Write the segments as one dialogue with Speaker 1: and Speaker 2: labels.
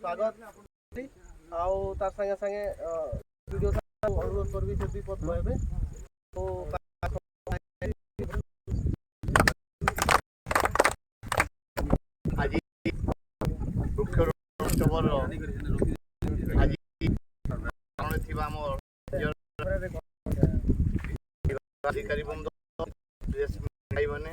Speaker 1: स्वागत आउ तार संगे संगे वीडियो अनुरोध करबी जे विपद कहबे तो
Speaker 2: आज वृक्षरोपण आज अधिकारी बंद भाई मैंने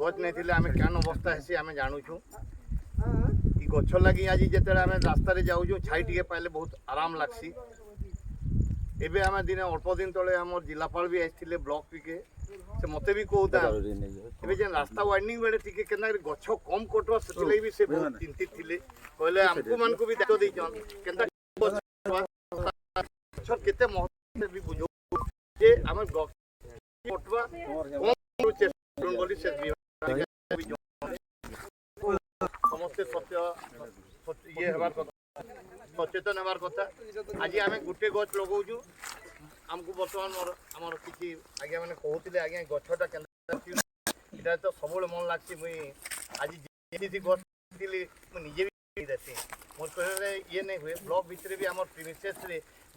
Speaker 2: गच नहीं आम क्या अवस्था है आम जानूँ गच लगी आज जिते आम रास्तार जाऊँ छाई टे पाइले बहुत आराम लगसी एबे आम दिन अल्प दिन तले आम जिलापाल भी आसते ब्लॉक टिके से मत भी कहता जेन रास्ता वाइंडिंग बेले टिके केना गछ कम कटवा से भी से बहुत चिंतित थे कहले आमको मान को भी दायित्व देछन केनता केते महत्व भी बुझो जे आम कटवा कम चेष्टा बोली से समस्त सत्य ये हमार कथा सचेतन हमार कथा आज आम गोटे गच लगाऊँ आमको बर्तमान मोर आमर किसी आज्ञा मैंने कहते आज्ञा गछटा के तो सब मन लगे मुई आज गछ निजे भी देसी मोर कहले ये नहीं हुए ब्लॉक भितर भी आम प्रिमिसेस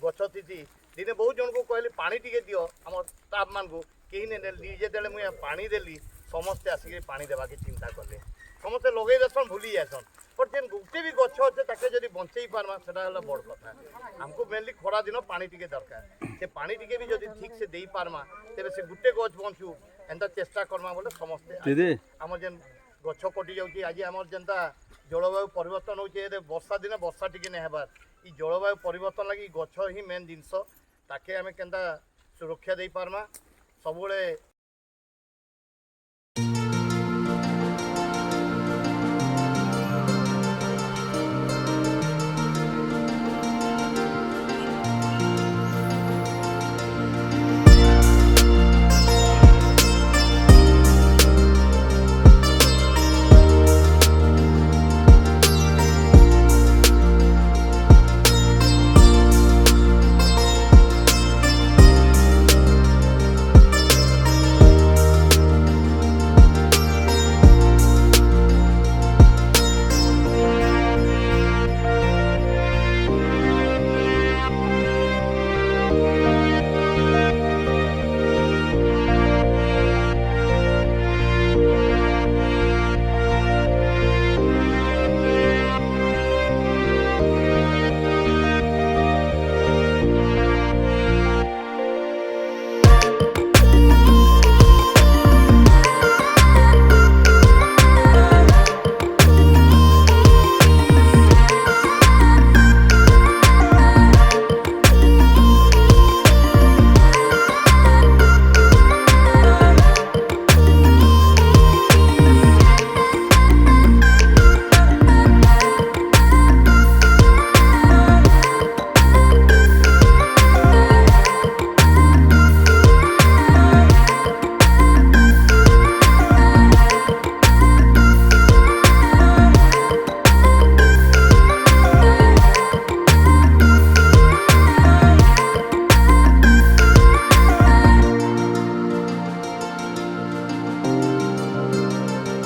Speaker 2: गछ थी दिने बहुत जन को कहली पानी टिके दियो आम स्टाफ मान को कहीं नहीं निजे देले मुझे पानी देली समस्ते आसिक पानी देवाके चिंता कले समस्ते लगे देसन भूली जासन पर जेन गोटे भी गछ अच्छे ताके जदि बंचई पार्मा सेटा हला बड़ कथा हमको मेनली खरा दिन पानी टिके दरकार से पानी टिके भी जदि ठीक से देई पार्मा तेरे से गुटे गछ बंचू एंता चेष्टा करमा बोले समस्ते आम जेन गछ कटि जाउची आज आम जेनता जलवायु परिवर्तन होचे वर्षा दिन वर्षा टिके नहीं हेबार ई जलवायु परिवर्तन लगी गछ ही मेन जिनस ताके आम केनता सुरक्षा दे पार्मा सबुले